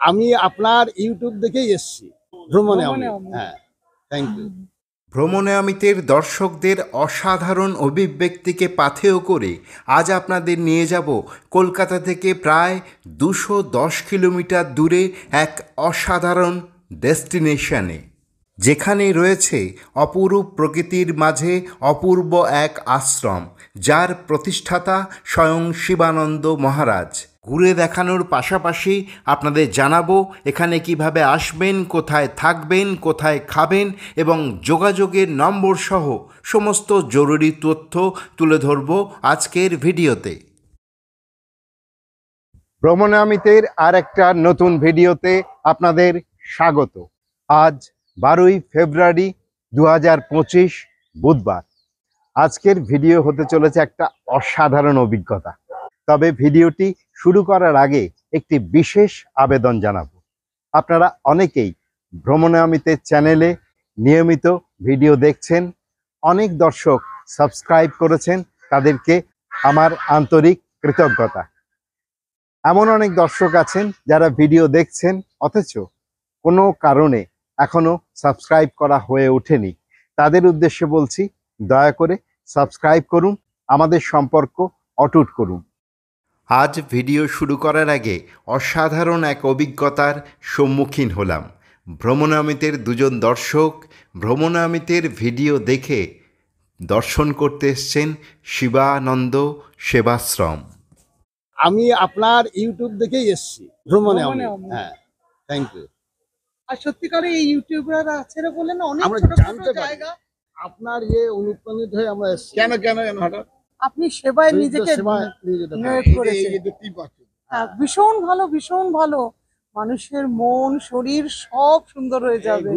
আমি আপনার ইউটিউব দেখেই এসেছি ভ্রমণে আমি। হ্যাঁ, থ্যাংক ইউ। ভ্রমণে অমিতের দর্শকদের অসাধারণ অভিব্যক্তিকে পাথেয় করে আজ আপনাদের নিয়ে যাব কলকাতা থেকে প্রায় 210 কিলোমিটার দূরে এক অসাধারণ ডেস্টিনেশনে, যেখানে রয়েছে অপরূপ প্রকৃতির মাঝে অপূর্ব এক আশ্রম, যার প্রতিষ্ঠাতা স্বয়ং শিবানন্দ মহারাজ। ঘুরে দেখানোর পাশাপাশি আপনাদের জানাবো এখানে কিভাবে আসবেন, কোথায় থাকবেন, কোথায় খাবেন এবং যোগাযোগের নম্বর সহ সমস্ত জরুরি তথ্য তুলে ধরব আজকের ভিডিওতে। ভ্রমণে অমিতের আর একটা নতুন ভিডিওতে আপনাদের স্বাগত। আজ 12ই ফেব্রুয়ারি 2025 বুধবার। আজকের ভিডিও হতে চলেছে একটা অসাধারণ অভিজ্ঞতা। তবে ভিডিওটি শুরু করার আগে একটি বিশেষ আবেদন জানাবো। আপনারা অনেকেই ভ্রমণে অমিতের চ্যানেলে নিয়মিত ভিডিও দেখছেন, অনেক দর্শক সাবস্ক্রাইব করেছেন, তাদেরকে আমার আন্তরিক কৃতজ্ঞতা। এমন অনেক দর্শক আছেন যারা ভিডিও দেখছেন অথচ কোনো কারণে এখনো সাবস্ক্রাইব করা হয়ে ওঠেনি। তাদের উদ্দেশ্যে বলছি, দয়া করে সাবস্ক্রাইব করুন, আমাদের সম্পর্ক অটুট করুন। আজ ভিডিও শুরু করার আগে অসাধারণ এক অভিজ্ঞতার সম্মুখীন হলাম। ভ্রমণামিতের দুজন দর্শক ভ্রমণামিতের ভিডিও দেখে দর্শন করতে এসছেন শিবানন্দ সেবাশ্রম। আমি আপনার ইউটিউব দেখেই এসেছি ভ্রমণে আমি। হ্যাঁ, থ্যাংক ইউ। আর সত্যিকারে এই ইউটিউবার আছে রে বলে না, অনেক আমরা ছোট ছোট জানতে পারি জায়গা। আপনার অনুপ্রাণিত হয়ে আমরা এসেছি। কেন হঠাৎ আপনি সেবায় নিজেকে সেবায় নিজেকে নিয়োগ করেছেন। হ্যাঁ, ভীষণ ভালো, ভীষণ ভালো। মানুষের মন শরীর সব সুন্দর হয়ে যাবে,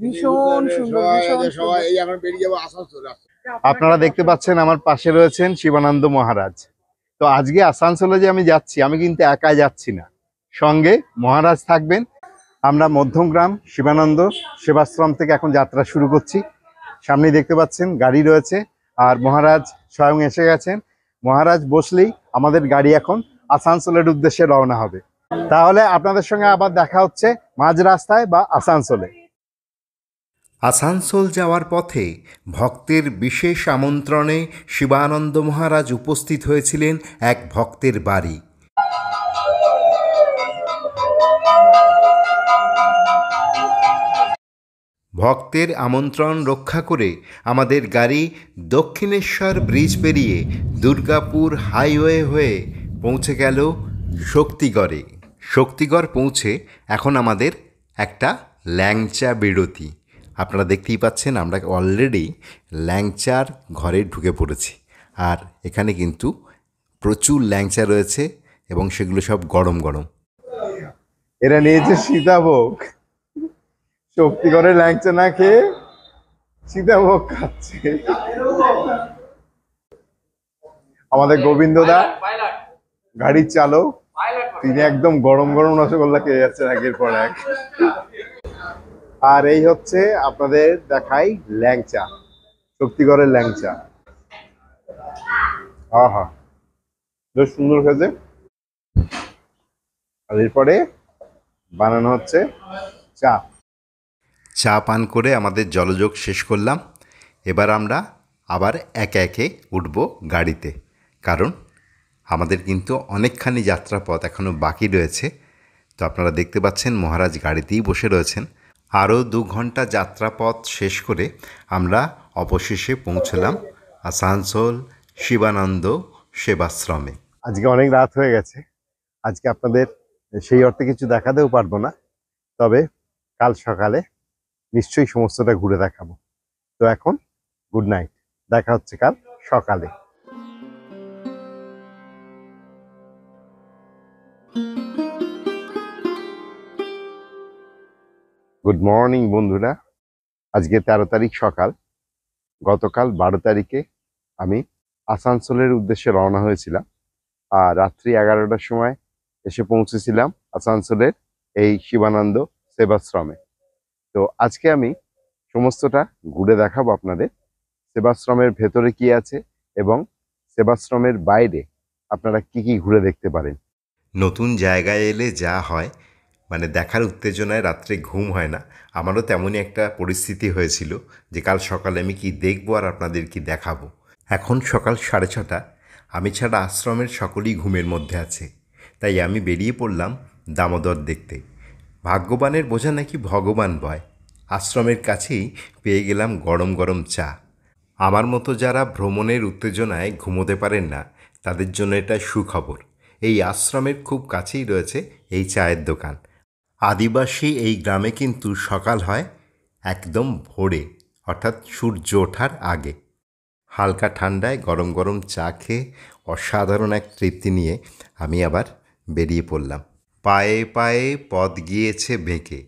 ভীষণ সুন্দর, ভীষণ সবাই এই আমরা বেরিয়ে যাবো আসানসোল। আপনারা দেখতে পাচ্ছেন আমার পাশে রয়েছেন শিবানন্দ মহারাজ। তো আজকে আসানসোলে যে আমি যাচ্ছি, আমি কিন্তু একা যাচ্ছি না, সঙ্গে মহারাজ থাকবেন। আমরা মধ্যমগ্রাম শিবানন্দ সেবাশ্রম থেকে এখন যাত্রা শুরু করছি। সামনে দেখতে পাচ্ছেন গাড়ি রয়েছে আর মহারাজ স্বয়ং এসে গেছেন। মহারাজ বসলেই আমাদের গাড়ি এখন আসানসোলের উদ্দেশ্যে রওনা হবে। তাহলে আপনাদের সঙ্গে আবার দেখা হচ্ছে মাঝ রাস্তায় বা আসানসোলে। আসানসোল যাওয়ার পথে ভক্তের বিশেষ আমন্ত্রণে শিবানন্দ মহারাজ উপস্থিত হয়েছিলেন এক ভক্তের বাড়ি। ভক্তের আমন্ত্রণ রক্ষা করে আমাদের গাড়ি দক্ষিণেশ্বর ব্রিজ পেরিয়ে দুর্গাপুর হাইওয়ে হয়ে পৌঁছে গেল শক্তিগড়ে। শক্তিগড় পৌঁছে এখন আমাদের একটা ল্যাংচা বিরতি। আপনারা দেখতেই পাচ্ছেন আমরা অলরেডি ল্যাংচার ঘরে ঢুকে পড়েছি। আর এখানে কিন্তু প্রচুর ল্যাংচা রয়েছে এবং সেগুলো সব গরম গরম। এরা নিয়েছে সীতাভোগ। শক্তিগড়ের ল্যাংচা না খেয়ে সীতাভোগ খাচ্ছে। আমাদের গোবিন্দদা গাড়ির চালক, তিনি একদম গরম গরম রসগোল্লা খেয়ে যাচ্ছেন একের পর এক। আর এই হচ্ছে আপনাদের দেখাই ল্যাংচা, শক্তিগড়ের ল্যাংচা। আহা, বেশ সুন্দর খেতে। আর এরপরে বানানো হচ্ছে চা। চা পান করে আমাদের জলযোগ শেষ করলাম। এবার আমরা আবার একে একে উঠব গাড়িতে, কারণ আমাদের কিন্তু অনেকখানি যাত্রাপথ এখনও বাকি রয়েছে। তো আপনারা দেখতে পাচ্ছেন মহারাজ গাড়িতেই বসে রয়েছেন। আরও 2 ঘন্টা যাত্রাপথ শেষ করে আমরা অবশেষে পৌঁছলাম আসানসোল শিবানন্দ সেবাশ্রমে। আজকে অনেক রাত হয়ে গেছে, আজকে আপনাদের সেই অর্থে কিছু দেখাতেও পারবো না, তবে কাল সকালে নিশ্চয়ই সমস্তটা ঘুরে দেখাবো। তো এখন গুড নাইট, দেখা হচ্ছে কাল সকালে। গুড মর্নিং বন্ধুরা। আজকে 13 তারিখ সকাল। গতকাল 12 তারিখে আমি আসানসোলের উদ্দেশ্যে রওনা হয়েছিলাম আর রাত্রি 11টার সময় এসে পৌঁছেছিলাম আসানসোলের এই শিবানন্দ সেবাশ্রমে। তো আজকে আমি সমস্তটা ঘুরে দেখাবো আপনাদের, সেবাশ্রমের ভেতরে কি আছে এবং সেবাশ্রমের বাইরে আপনারা কি কি ঘুরে দেখতে পারেন। নতুন জায়গায় এলে যা হয়, মানে দেখার উত্তেজনায় রাত্রে ঘুম হয় না। আমারও তেমনই একটা পরিস্থিতি হয়েছিল যে কাল সকালে আমি কি দেখবো আর আপনাদের কি দেখাবো। এখন সকাল 6:30। আমি ছাড়া আশ্রমের সকলেই ঘুমের মধ্যে আছে, তাই আমি বেরিয়ে পড়লাম দামোদর দেখতে। ভাগ্যবানের বোঝা নাকি ভগবান বয়। আশ্রমের কাছেই পেয়ে গেলাম গরম গরম চা। আমার মতো যারা ভ্রমণের উত্তেজনায় ঘুমোতে পারেন না, তাদের জন্য এটা সুখবর। এই আশ্রমের খুব কাছেই রয়েছে এই চায়ের দোকান। আদিবাসী এই গ্রামে কিন্তু সকাল হয় একদম ভোরে, অর্থাৎ সূর্য ওঠার আগে। হালকা ঠান্ডায় গরম গরম চা খেয়ে অসাধারণ এক তৃপ্তি নিয়ে আমি আবার বেরিয়ে পড়লাম। পায়ে পায়ে পথ গিয়েছে বেঁকে,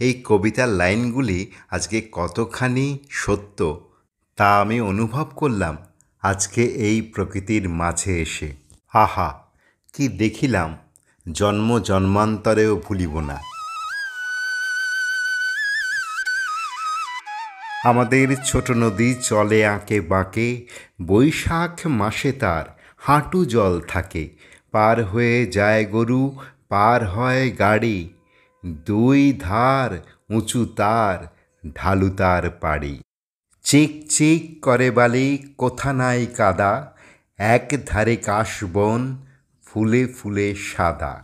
এই কবিতার লাইনগুলি আজকে কতখানি সত্য তা আমি অনুভব করলাম আজকে এই প্রকৃতির মাঝে এসে। আহা, কি দেখিলাম, জন্ম জন্মান্তরেও ভুলিব না। আমাদের ছোট নদী চলে আঁকে বাঁকে, বৈশাখ মাসে তার হাঁটু জল থাকে। পার হয়ে যায় গরু, পার হয় গাড়ি, দুই ধার উঁচু তার, ঢালু তার পাড়ি। চিক চিক করে বালি, কোথা নাই কাদা, এক ধারে কাশবন, ফুলে ফুলে সাদা।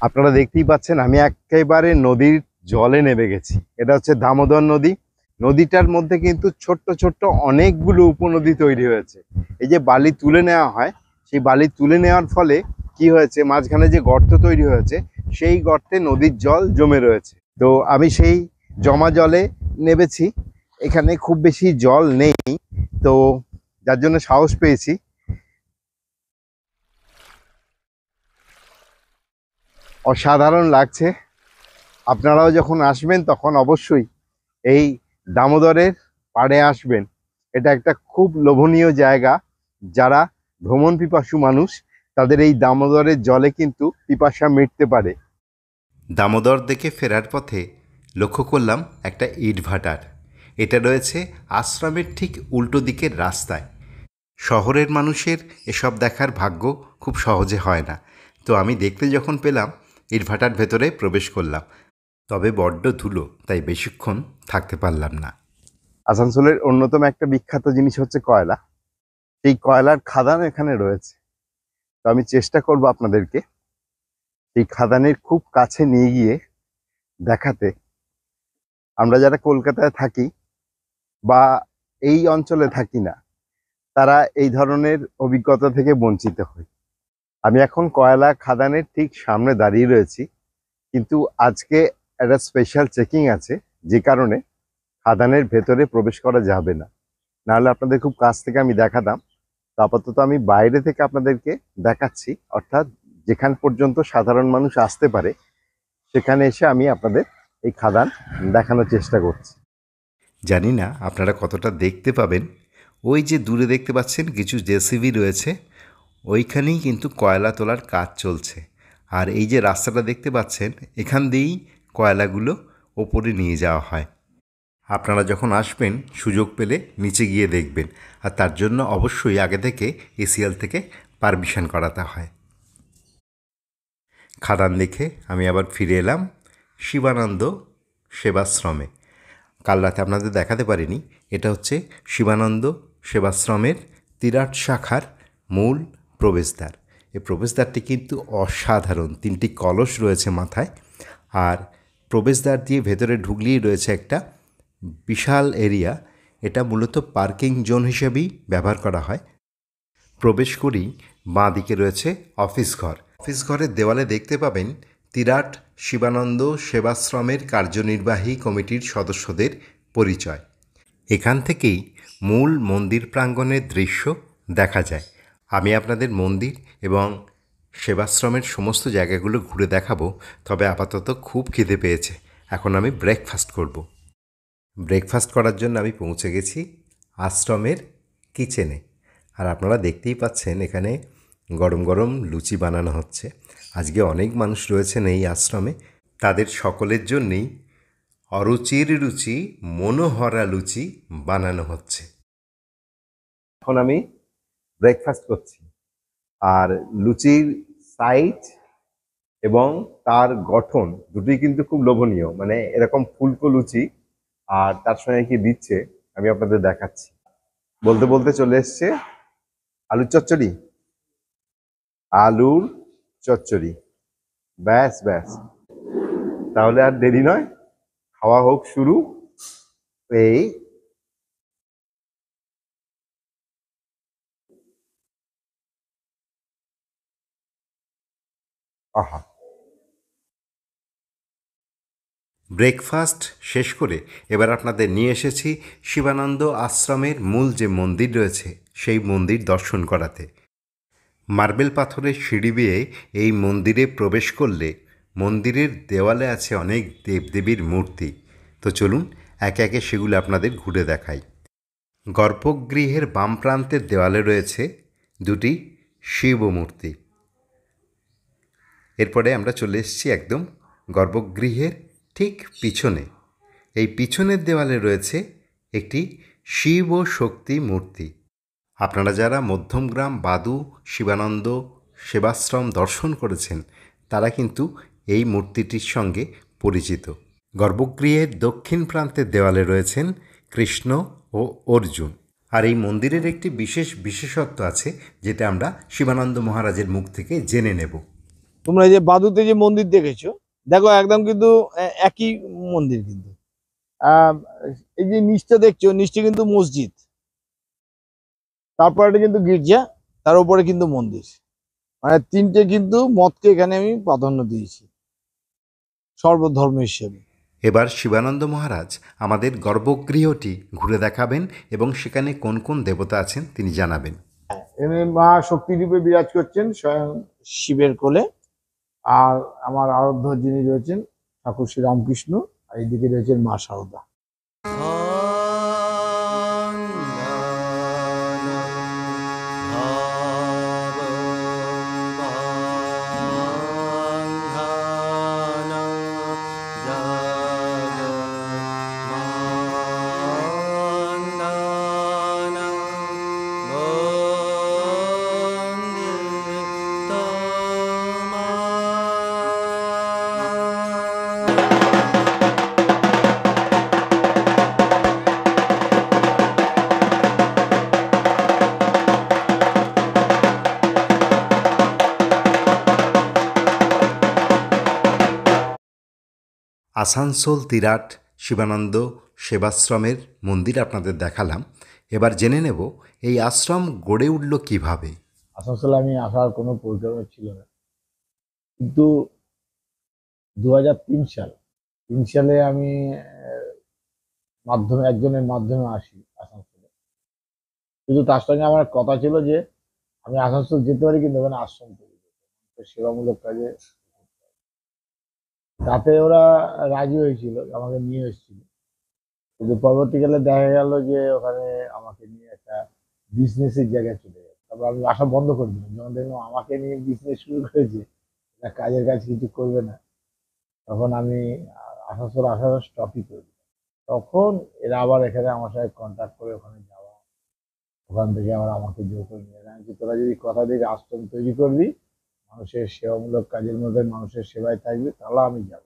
আপনারা দেখতেই পাচ্ছেন আমি একেবারে নদীর জলে নেমে গেছি। এটা হচ্ছে দামোদর নদী। নদীটার মধ্যে কিন্তু ছোট্ট ছোট্ট অনেকগুলো উপনদী তৈরি হয়েছে। এই যে বালি তুলে নেওয়া হয়, সেই বালি তুলে নেওয়ার ফলে কি হয়েছে, মাঝখানে যে গর্ত তৈরি হয়েছে সেই গর্তে নদীর জল জমে রয়েছে। তো আমি সেই জমা জলে নেমেছি। এখানে খুব বেশি জল নেই, তো যার জন্য সাহস পেয়েছি। অসাধারণ লাগছে। আপনারাও যখন আসবেন তখন অবশ্যই এই দামোদরের পাড়ে আসবেন। এটা একটা খুব লোভনীয় জায়গা। যারা ভ্রমণ পিপাসু মানুষ, তাদের এই দামোদরের জলে কিন্তু পিপাসা মিটতে পারে। দামোদর দেখে ফেরার পথে লক্ষ্য করলাম একটা ইটভাটার। এটা রয়েছে আশ্রমের ঠিক উল্টো দিকের রাস্তায়। শহরের মানুষের এসব দেখার ভাগ্য খুব সহজে হয় না। তো আমি দেখতে যখন পেলাম, ইটভাটার ভেতরে প্রবেশ করলাম। তবে বড্ড ধুলো, তাই বেশিক্ষণ থাকতে পারলাম না। আসানসোলের অন্যতম একটা বিখ্যাত জিনিস হচ্ছে কয়লা। সেই কয়লার খাদান এখানে রয়েছে। তো আমি চেষ্টা করব আপনাদেরকে এই খাদানের খুব কাছে নিয়ে গিয়ে দেখাতে। আমরা যারা কলকাতায় থাকি বা এই অঞ্চলে থাকি না, তারা এই ধরনের অভিজ্ঞতা থেকে বঞ্চিত হয়। আমি এখন কয়লা খাদানের ঠিক সামনে দাঁড়িয়ে রয়েছি, কিন্তু আজকে একটা স্পেশাল চেকিং আছে, যে কারণে খাদানের ভেতরে প্রবেশ করা যাবে না। নাহলে আপনাদের খুব কাছ থেকে আমি দেখাতাম। তো আপাতত আমি বাইরে থেকে আপনাদেরকে দেখাচ্ছি, অর্থাৎ যেখান পর্যন্ত সাধারণ মানুষ আসতে পারে সেখানে এসে আমি আপনাদের এই খাদান দেখানোর চেষ্টা করছি। জানি না আপনারা কতটা দেখতে পাবেন। ওই যে দূরে দেখতে পাচ্ছেন কিছু জেসিবি রয়েছে, ওইখানেই কিন্তু কয়লা তোলার কাজ চলছে। আর এই যে রাস্তাটা দেখতে পাচ্ছেন, এখান দিয়েই কয়লাগুলো ওপরে নিয়ে যাওয়া হয়। আপনারা যখন আসবেন সুযোগ পেলে নিচে গিয়ে দেখবেন, আর তার জন্য অবশ্যই আগে থেকে এসিএল থেকে পারমিশন করাতে হয়। খাদান দেখে আমি আবার ফিরে এলাম শিবানন্দ সেবাশ্রমে। কাল রাতে আপনাদের দেখাতে পারিনি, এটা হচ্ছে শিবানন্দ সেবাশ্রমের তিরাট শাখার মূল প্রবেশদ্বার। এই প্রবেশদ্বারটি কিন্তু অসাধারণ। 3টি কলস রয়েছে মাথায়, আর প্রবেশদ্বার দিয়ে ভেতরে ঢুকলেই রয়েছে একটা বিশাল এরিয়া। এটা মূলত পার্কিং জোন হিসেবেই ব্যবহার করা হয়। প্রবেশ করেই বাঁ দিকে রয়েছে অফিস ঘর। অফিস ঘরের দেওয়ালে দেখতে পাবেন তিরাট শিবানন্দ সেবাশ্রমের কার্যনির্বাহী কমিটির সদস্যদের পরিচয়। এখান থেকেই মূল মন্দির প্রাঙ্গণের দৃশ্য দেখা যায়। আমি আপনাদের মন্দির এবং সেবাশ্রমের সমস্ত জায়গাগুলো ঘুরে দেখাবো, তবে আপাতত খুব খিদে পেয়েছে। এখন আমি ব্রেকফাস্ট করব। ব্রেকফাস্ট করার জন্য আমি পৌঁছে গেছি আশ্রমের কিচেনে। আর আপনারা দেখতেই পাচ্ছেন এখানে গরম গরম লুচি বানানো হচ্ছে। আজকে অনেক মানুষ রয়েছেন এই আশ্রমে, তাদের সকলের জন্যেই অরুচির রুচি মনোহরা লুচি বানানো হচ্ছে। এখন আমি ব্রেকফাস্ট করছি, আর লুচির সাইজ এবং তার গঠন দুটোই কিন্তু খুব লোভনীয়, মানে এরকম ফুলকো লুচি আর তার সঙ্গে কি দিচ্ছে আমি আপনাদের দেখাচ্ছি। বলতে বলতে চলে এসছে আলুর চচ্চড়ি, আলুর চচ্চড়ি, ব্যাস ব্যাস, তাহলে আর দেরি নয়, খাওয়া হোক শুরু। এই আহা, ব্রেকফাস্ট শেষ করে এবার আপনাদের নিয়ে এসেছি শিবানন্দ আশ্রমের মূল যে মন্দির রয়েছে সেই মন্দির দর্শন করাতে। মার্বেল পাথরের সিঁড়ি বেয়ে এই মন্দিরে প্রবেশ করলে মন্দিরের দেওয়ালে আছে অনেক দেবদেবীর মূর্তি। তো চলুন একে একে সেগুলো আপনাদের ঘুরে দেখাই। গর্ভগৃহের বাম প্রান্তের দেওয়ালে রয়েছে দুটি শিব মূর্তি। এরপরে আমরা চলে এসেছি একদম গর্ভগৃহের ঠিক পিছনে। এই পিছনের দেওয়ালে রয়েছে একটি শিব ও শক্তি মূর্তি। আপনারা যারা মধ্যমগ্রাম বাদু শিবানন্দ সেবাশ্রম দর্শন করেছেন তারা কিন্তু এই মূর্তিটির সঙ্গে পরিচিত। গর্ভগৃহের দক্ষিণ প্রান্তের দেওয়ালে রয়েছেন কৃষ্ণ ও অর্জুন। আর এই মন্দিরের একটি বিশেষত্ব আছে যেটা আমরা শিবানন্দ মহারাজের মুখ থেকে জেনে নেব। তোমরা এই যে বাদুতে যে মন্দির দেখেছো, দেখো একদম কিন্তু একই মন্দির কিন্তু। আহ, এই যে নিচটা দেখছো, নিচটা কিন্তু মসজিদ, তারপর এটা কিন্তু গির্জা, তার উপরে কিন্তু মন্দির। মানে তিনটে কিন্তু মতকে এখানে আমি প্রাধান্য দিয়েছি সর্বধর্ম হিসেবে। এবার শিবানন্দ মহারাজ আমাদের গর্ভগৃহটি ঘুরে দেখাবেন এবং সেখানে কোন কোন দেবতা আছেন তিনি জানাবেন। এখানে মা শক্তি রূপে বিরাজ করছেন স্বয়ং শিবের কোলে। আর আমার আরাধ্য যিনি রয়েছেন ঠাকুর শ্রী রামকৃষ্ণ, আর এইদিকে রয়েছেন মা শারদা। আসানসোল তিরাট শিবানন্দ সেবাশ্রমের মন্দির আপনাদের দেখালাম। এবার জেনে নেব এই আশ্রম গড়ে উঠল কিভাবে। আসানসোলে আমি আসার কোনো পরিকল্পনা ছিল না, কিন্তু 2003 সালে আমি একজনের মাধ্যমে আসি আসানসোলে। কিন্তু তার সঙ্গে আমার কথা ছিল যে আমি আসানসোল যেতে পারি, কিন্তু ওখানে আশ্রম তৈরি করতে হবে, সেবামূলক কাজে। তাতে ওরা রাজি হয়েছিল, আমাকে নিয়ে এসেছিল। কিন্তু পরবর্তীকালে দেখা গেল যে ওখানে আমাকে নিয়ে একটা বিজনেসের জায়গায় চলে গেল। তারপর আমি আসা বন্ধ করে দিলাম, যখন দেখলাম আমাকে নিয়ে বিজনেস শুরু করেছে, এটা কাজের কাজ কিছু করবে না, তখন আমি আসানসোল আসা স্টপই করে দিলাম। তখন এরা আবার এখানে আমার সাথে কন্ট্যাক্ট করে ওখানে যাওয়া, ওখান থেকে আবার আমাকে জোর করে নিয়ে যায় যে তোরা যদি কথা দিয়ে আশ্রম তৈরি করবি, মানুষের সেবামূলক কাজের মধ্যে মানুষের সেবায় থাকবি, তাহলে আমি যাব।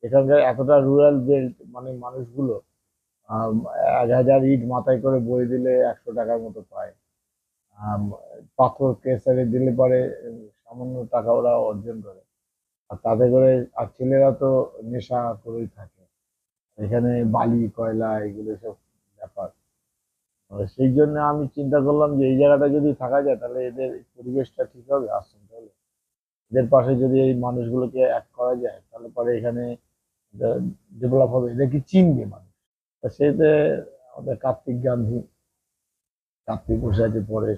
এখানকার এতটা রুরাল বেল্ট, মানে মানুষগুলো 1000 ইট মাথায় করে বয়ে দিলে 100 টাকার মতো পায়। আম, পাথর কেসারে দিলে পরে সামান্য টাকা ওরা অর্জন করে। আর তাতে করে আর ছেলেরা তো নেশা করেই থাকে, এখানে বালি কয়লা এগুলো সব ব্যাপার। সেই জন্য আমি চিন্তা করলাম যে এই জায়গাটা যদি থাকা যায় তাহলে এদের পরিবেশটা ঠিক হবে, আশ্রমটা হলে এদের পাশে যদি এই মানুষগুলোকে এক করা যায় তাহলে পরে এখানে ডেভেলপ হবে, এদেরকে চিনবে মানুষ। তা সেতে আমাদের কার্তিক বসে আছে, পরে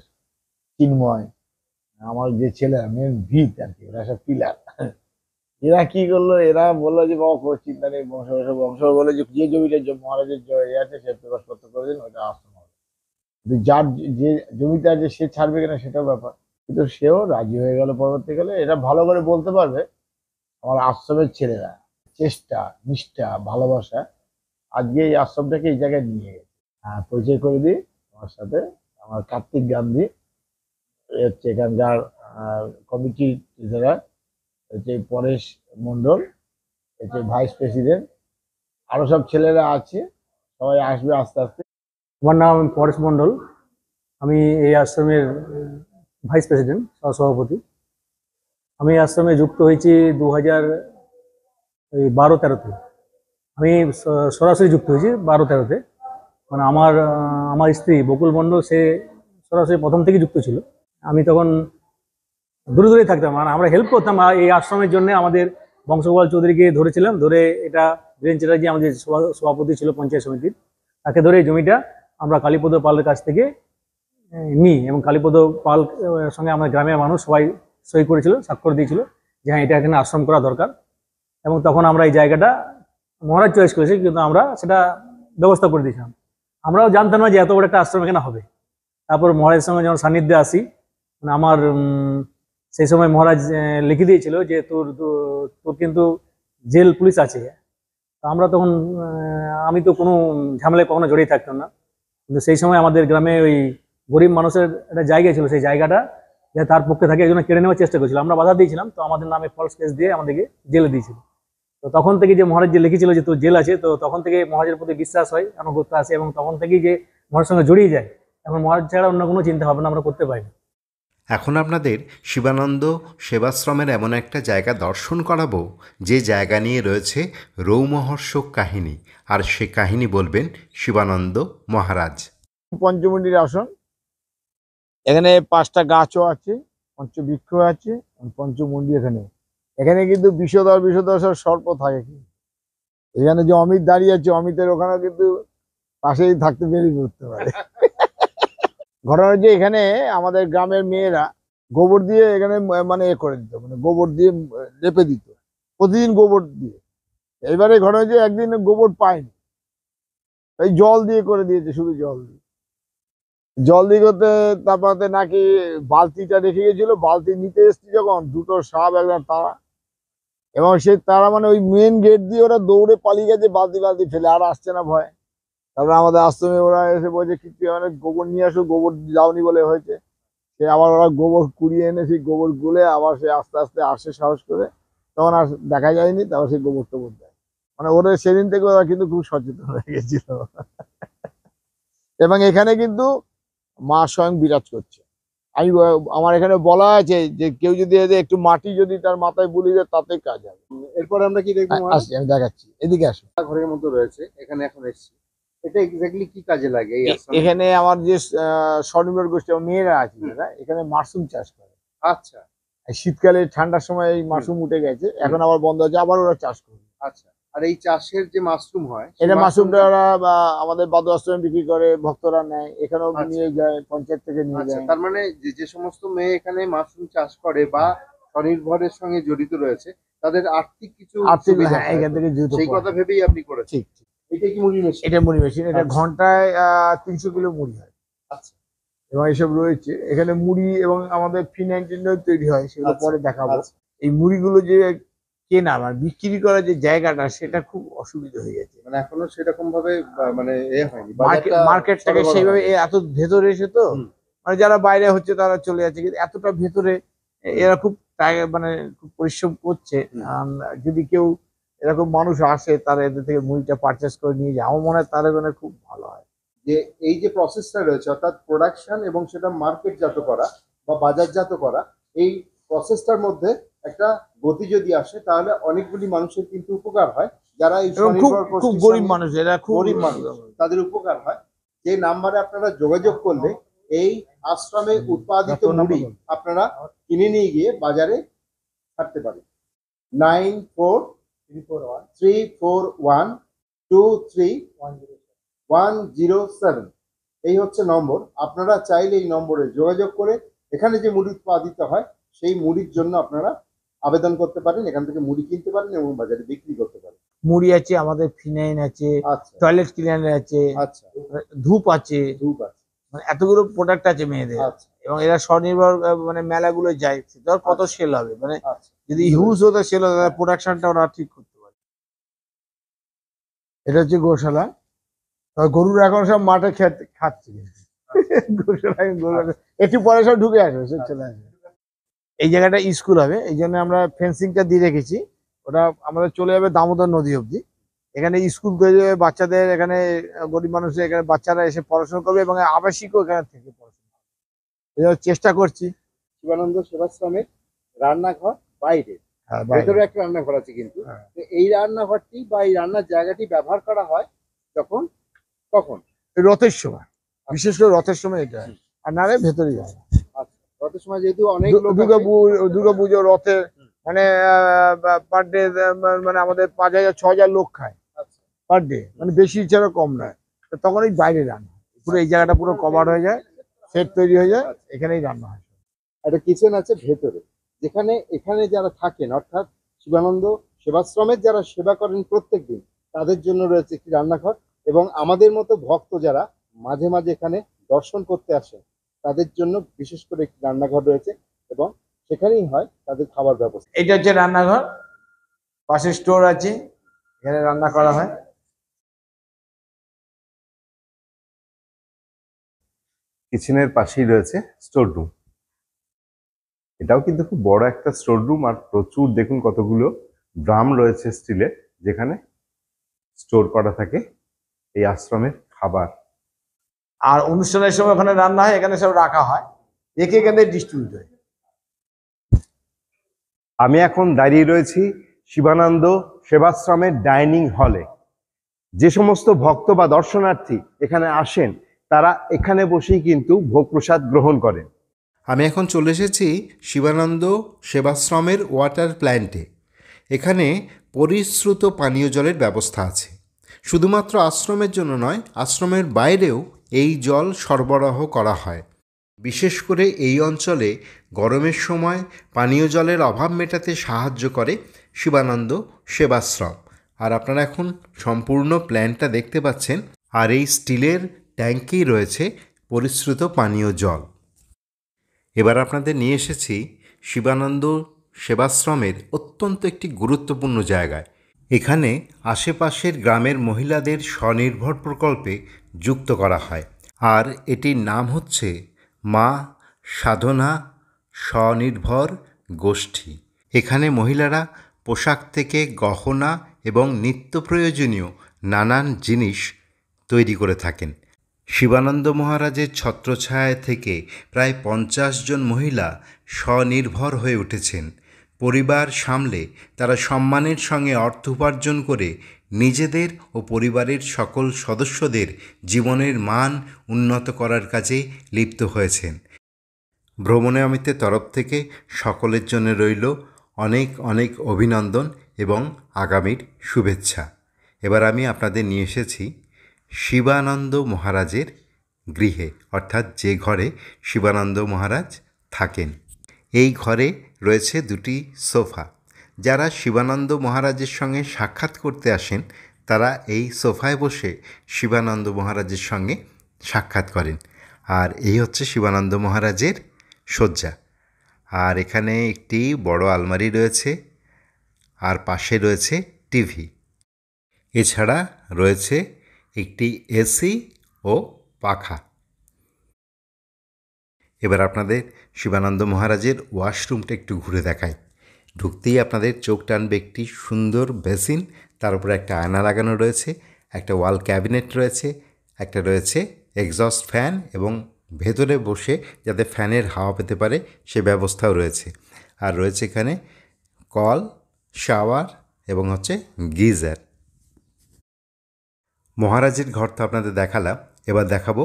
চিন্ময়, আমার যে ছেলেরা মেন ভিত আর কি, ওরা সব পিলার। এরা কি করলো, এরা বললো যে বাবা কোনো চিন্তা নেই, বংশ বলে যে জমিটা মহারাজের এ আছে সে প্রকাশপত্র করে দিন, ওইটা আশ্রম হবে। কিন্তু যার যে জমিতে আছে সে ছাড়বে কিনা সেটাও ব্যাপার। কিন্তু সেও রাজি হয়ে গেল পরবর্তীকালে। এটা ভালো করে বলতে পারবে আমার আশ্রমের ছেলেরা, চেষ্টা, নিষ্ঠা, ভালোবাসা আজকে এই আশ্রমটাকে এই জায়গায় নিয়ে গেছে। পরিচয় করে দিই আমার সাথে, আমার কার্তিক গান্ধী, এ হচ্ছে এখানকার কমিটি যারা, হচ্ছে পরেশ মণ্ডল, হচ্ছে ভাইস প্রেসিডেন্ট। আরো সব ছেলেরা আছে, সবাই আসবে আস্তে আস্তে। আমার নাম পরেশ মণ্ডল, আমি এই আশ্রমের ভাইস প্রেসিডেন্ট, সহসভাপতি। আমি এই আশ্রমে যুক্ত হয়েছি 2012-13-তে। আমি সরাসরি যুক্ত হয়েছি 12-13-তে। মানে আমার স্ত্রী বকুল মণ্ডল, সে সরাসরি প্রথম থেকে যুক্ত ছিল। আমি তখন দূরে দূরে থাকতাম, মানে আমরা হেল্প করতাম। আর এই আশ্রমের জন্য আমাদের বংশগোপাল চৌধুরীকে ধরেছিলাম, ধরে এটা বীরেন চ্যাটার্জি আমাদের সভাপতি ছিল পঞ্চায়েত সমিতির, তাকে ধরে এই জমিটা আমরা কালীপদ পালের কাছ থেকে নিই, এবং কালীপদ পাল সঙ্গে আমাদের গ্রামের মানুষ সবাই সই করেছিল, স্বাক্ষর দিয়েছিল যে হ্যাঁ এটা এখানে আশ্রম করা দরকার। এবং তখন আমরা এই জায়গাটা মহারাজ চয়েস করেছি, কিন্তু আমরা সেটা ব্যবস্থা করে দিয়েছিলাম। আমরাও জানতাম না যে এত বড় একটা আশ্রম এখানে হবে। তারপর মহারাজের সঙ্গে যখন সান্নিধ্যে আসি, মানে আমার সেই সময় মহারাজ লিখে দিয়েছিল যে তোর কিন্তু জেল পুলিশ আছে। তো আমরা তখন আমি তো কোনো ঝামেলায় কখনো জড়িয়ে থাকতাম না, কিন্তু সেই সময় আমাদের গ্রামে ওই গরিব মানুষের একটা জায়গা ছিল, সেই জায়গাটা যে তার পক্ষে থাকে একজন কেড়ে নেওয়ার চেষ্টা করেছিল। আমরা বাধা দিয়েছিলাম, তো আমাদের নামে ফলস কেস দিয়ে আমাদেরকে জেলে দিয়েছিল। তো তখন থেকে যে মহারাজ যে লিখেছিল যে তোর জেল আছে, তো তখন থেকে মহারাজের প্রতি বিশ্বাস হয়, আনুগত্য আসে, এবং তখন থেকেই যে মহারাজের সঙ্গে জড়িয়ে যায়। এখন মহারাজ ছাড়া অন্য কোনো চিন্তা ভাবনা আমরা করতে পারি না। এখন আপনাদের শিবানন্দ সেবাশ্রমের এমন একটা জায়গা দর্শন করাবো যে জায়গা নিয়ে রয়েছে রৌমহর্ষক কাহিনী, আর সে কাহিনী বলবেন শিবানন্দ মহারাজ। পঞ্চমুণ্ডির আসন, এখানে 5টা গাছও আছে, পঞ্চবৃক্ষ আছে, পঞ্চমুণ্ডি এখানে। এখানে কিন্তু বিষধর সব সর্প থাকে। কি এখানে যে অমিত দাঁড়িয়ে আছে, অমিতের ওখানেও কিন্তু পাশেই থাকতে বেরিয়ে পড়তে পারে। ঘটনা হচ্ছে এখানে আমাদের গ্রামের মেয়েরা গোবর দিয়ে এখানে মানে করে দিত, মানে গোবর দিয়ে লেপে দিত প্রতিদিন গোবর দিয়ে। এবারে ঘটনা হচ্ছে একদিন গোবর পায়নি, এই জল দিয়ে করে দিয়েছে, শুধু জল দিয়ে করতে। তারপরে নাকি বালতিটা রেখে গেছিল, বালতি নিতে এসছি যখন, 2টো সাপ একদম তারা, এবং সেই তারা মানে ওই মেন গেট দিয়ে ওরা দৌড়ে পালিয়ে গেছে বালতি ফেলে, আর আসছে না ভয়। তারপরে আমাদের আশ্রমে ওরা এসে বলছে কিছু মানে গোবর নিয়ে আসো, গোবর যাওনি বলে হয়েছে। সে আবার ওরা গোবর কুড়িয়ে এনে সেই গোবর গুলে আবার সে আস্তে আস্তে আসে সাহস করে, তখন আর দেখা যায়নি। তারপর সেই গোবর টোবর দেয়, মানে ওদের সেদিন থেকে ওরা কিন্তু খুব সচেতন হয়ে গেছিল। এবং এখানে কিন্তু মা স্বয়ং বিরাজ করছে। আমার এখানে বলা আছে যে কেউ যদি একটু মাটি যদি তার মাথায় বুলি দেয় তাতে কাজ হবে। এরপরে আমরা কি দেখবো? আসছি, আমি দেখাচ্ছি, এদিকে আসো। ঘরের মতো রয়েছে, এখানে এখন এসেছি। এটা এক্স্যাক্টলি কি কাজে লাগে এই আশ্রমে? এখানে আমার যে স্বনির্ভর গোষ্ঠী মেয়েরা আছে, যারা এখানে মাশরুম চাষ করে। আচ্ছা শীতকালে ঠান্ডার সময় এই মাশরুম উঠে গেছে, এখন আবার বন্ধ আছে, আবার ওরা চাষ করবে। আচ্ছা, আর এই চাষের যে মাশরুম হয়, এটা মাশরুমটা ওরা আমাদের বাদু আশ্রমে বিক্রি করে, ভক্তরা নেয়, এখানেও নিয়ে যায়, পঞ্চায়েত থেকে নিয়ে আচ্ছা, যায়। তার মানে যে সমস্ত মেয়ে এখানে মাশরুম চাষ করে বা স্বনির্ভরের সঙ্গে জড়িত রয়েছে, তাদের আর্থিক কিছু আর্থিক, সুবিধা হ্যাঁ, হয়। এখান থেকে যেহেতু সেই কথা ভেবেই আপনি করেছেন। ঠিক। এটা কি মুড়ি মেশিন? এটা মুড়ি মেশিন, এটা আচ্ছা। ঘন্টায় 300 কিলো মুড়ি হয়। আচ্ছা, এবং এইসব রয়েছে এখানে মুড়ি, এবং আমাদের ফিনাইনটিন তৈরি হয়, সেগুলো আচ্ছা, পরে দেখাবো। আচ্ছা। এই মুড়িগুলো যে কেনা আর বিক্রি করার যে জায়গাটা, সেটা খুব অসুবিধা হয়ে গেছে। মানে এখনো সেরকম ভাবে মানে হয়নি, মার্কেটটাকে সেইভাবে এত ভেতরে এসে তো, মানে যারা বাইরে হচ্ছে তারা চলে যাচ্ছে, কিন্তু এতটা ভেতরে এরা খুব মানে খুব পরিশ্রম করছে। যদি কেউ এরকম মানুষ আসে, তারা এদের থেকে মুড়িটা পারচেস করে নিয়ে যায়, আমার মনে হয় তারা মানে খুব ভালো হয়। যে এই যে প্রসেসটা রয়েছে, অর্থাৎ প্রোডাকশন এবং সেটা মার্কেটজাত করা বা বাজারজাত করা, এই প্রসেসটার মধ্যে একটা গতি যদি আসে, তাহলে অনেকগুলি মানুষের কিন্তু উপকার হয়, যারা এই স্বনির্ভর খুব গোষ্ঠীর গরিব সঙ্গে- মানুষ, এরা খুব গরিব মানুষ, তাদের উপকার হয়। যে নাম্বারে আপনারা যোগাযোগ করলে এই আশ্রমে উৎপাদিত মুড়ি আপনারা কিনে নিয়ে গিয়ে বাজারে ছাড়তে পারেন। 9434123107 এই হচ্ছে নম্বর। আপনারা চাইলে এই নম্বরে যোগাযোগ করে এখানে যে মুড়ি উৎপাদিত হয় সেই মুড়ির জন্য আপনারা আবেদন করতে পারেন, এখান থেকে মুড়ি কিনতে পারেন এবং বাজারে বিক্রি করতে পারেন। মুড়ি আছে, আমাদের ফিনাইন আছে, আচ্ছা টয়লেট ক্লিনার আছে, আচ্ছা, ধূপ আছে, ধূপ আছে, মানে এতগুলো প্রোডাক্ট আছে মেয়েদের। আচ্ছা এবং এরা স্বনির্ভর মানে মেলাগুলো যায়, সেটা কত সেল হবে, মানে আচ্ছা। যদি হিউজ হতো সেল হতো, প্রোডাকশনটা ওরা ঠিক করতে পারে। এটা হচ্ছে গোশালা। গরুর এখন সব মাঠে খাচ্ছে, গোশালা গরু একটু পরে সব ঢুকে আসবে, সব চলে আসবে। এই জায়গাটা স্কুল হবে, এই জন্য আমরা ফেন্সিংটা দিয়ে রেখেছি। ওটা আমাদের চলে যাবে দামোদর নদী অবধি। এখানে স্কুল তৈরি হবে বাচ্চাদের, এখানে গরিব মানুষের এখানে বাচ্চারা এসে পড়াশোনা করবে এবং আবাসিকও এখানে থেকে পড়াশোনা করবে। এই জন্য চেষ্টা করছি। শিবানন্দ সেবাশ্রমের রান্নাঘর বাইরে, হ্যাঁ, বাইরে। ভেতরে একটা রান্নাঘর আছে কিন্তু। হ্যাঁ। তো এই রান্নাঘরটি বা এই রান্নার জায়গাটি ব্যবহার করা হয় যখন কখন? এই রথের সময়, বিশেষ করে রথের সময় এটা হয়। আর নারে ভেতরেই হয়। আচ্ছা, রথের সময় যেহেতু অনেক লোক আসে, দুর্গাপুজো রথে মানে পার ডে মানে আমাদের 5,000-6,000 লোক খায় আচ্ছা, পার ডে, মানে বেশি ছাড়া কম নয়। তো তখন এই বাইরে রান্না হয়। পুরো এই জায়গাটা পুরো কভার হয়ে যায়, সেট তৈরি হয়ে যায়, এখানেই রান্না হয়। একটা কিচেন আছে ভেতরে, যেখানে এখানে যারা থাকেন অর্থাৎ শিবানন্দ সেবাশ্রমের যারা সেবা করেন প্রত্যেকদিন, তাদের জন্য রয়েছে একটি রান্নাঘর, এবং আমাদের মতো ভক্ত যারা মাঝে মাঝে এখানে দর্শন করতে আসেন তাদের জন্য বিশেষ করে একটি রান্নাঘর রয়েছে, এবং সেখানেই হয় তাদের খাবার ব্যবস্থা। এটা হচ্ছে রান্নাঘর, পাশে স্টোর আছে, এখানে রান্না করা হয়। কিচেনের পাশেই রয়েছে স্টোর রুম। এটাও কিন্তু খুব বড় একটা স্টোর রুম, আর প্রচুর দেখুন কতগুলো ড্রাম রয়েছে স্টিলের, যেখানে স্টোর করা থাকে এই আশ্রমের খাবার। আর অনুষ্ঠানের সময় ওখানে রান্না হয়, এখানে সব রাখা হয়, রেখে এখানে ডিস্ট্রিবিউট হয়। আমি এখন দাঁড়িয়ে রয়েছি শিবানন্দ সেবাশ্রমের ডাইনিং হলে। যে সমস্ত ভক্ত বা দর্শনার্থী এখানে আসেন তারা এখানে বসেই কিন্তু ভোগ প্রসাদ গ্রহণ করেন। আমি এখন চলে এসেছি শিবানন্দ সেবাশ্রমের ওয়াটার প্ল্যান্টে। এখানে পরিশ্রুত পানীয় জলের ব্যবস্থা আছে। শুধুমাত্র আশ্রমের জন্য নয়, আশ্রমের বাইরেও এই জল সরবরাহ করা হয়। বিশেষ করে এই অঞ্চলে গরমের সময় পানীয় জলের অভাব মেটাতে সাহায্য করে শিবানন্দ সেবাশ্রম। আর আপনারা এখন সম্পূর্ণ প্ল্যান্টটা দেখতে পাচ্ছেন, আর এই স্টিলের ট্যাঙ্কেই রয়েছে পরিশ্রুত পানীয় জল। এবার আপনাদের নিয়ে এসেছি শিবানন্দ সেবাশ্রমের অত্যন্ত একটি গুরুত্বপূর্ণ জায়গায়। এখানে আশেপাশের গ্রামের মহিলাদের স্বনির্ভর প্রকল্পে যুক্ত করা হয়, আর এটির নাম হচ্ছে মা সাধনা স্বনির্ভর গোষ্ঠী। এখানে মহিলারা পোশাক থেকে গহনা এবং নিত্য প্রয়োজনীয় নানান জিনিস তৈরি করে থাকেন। শিবানন্দ মহারাজের ছত্রছায়ায় থেকে প্রায় 50 জন মহিলা স্বনির্ভর হয়ে উঠেছেন। পরিবার সামলে তারা সম্মানের সঙ্গে অর্থ উপার্জন করে নিজেদের ও পরিবারের সকল সদস্যদের জীবনের মান উন্নত করার কাজে লিপ্ত হয়েছেন। ভ্রমণে অমিতের তরফ থেকে সকলের জন্য রইল অনেক অনেক অভিনন্দন এবং আগামীর শুভেচ্ছা। এবার আমি আপনাদের নিয়ে এসেছি শিবানন্দ মহারাজের গৃহে, অর্থাৎ যে ঘরে শিবানন্দ মহারাজ থাকেন। এই ঘরে রয়েছে দুটি সোফা। যারা শিবানন্দ মহারাজের সঙ্গে সাক্ষাৎ করতে আসেন তারা এই সোফায় বসে শিবানন্দ মহারাজের সঙ্গে সাক্ষাৎ করেন। আর এই হচ্ছে শিবানন্দ মহারাজের শয্যা। আর এখানে একটি বড় আলমারি রয়েছে, আর পাশে রয়েছে টিভি। এছাড়া রয়েছে একটি এসি ও পাখা। এবার আপনাদের শিবানন্দ মহারাজের ওয়াশরুমটা একটু ঘুরে দেখাই। ঢুকতেই আপনাদের চোখ টানবে একটি সুন্দর বেসিন, তার উপরে একটা আয়না লাগানো রয়েছে, একটা ওয়াল ক্যাবিনেট রয়েছে, একটা রয়েছে এক্সস্ট ফ্যান, এবং ভেতরে বসে যাতে ফ্যানের হাওয়া পেতে পারে সে ব্যবস্থাও রয়েছে। আর রয়েছে এখানে কল, শাওয়ার এবং হচ্ছে গিজার। মহারাজের ঘর তো আপনাদের দেখালাম, এবার দেখাবো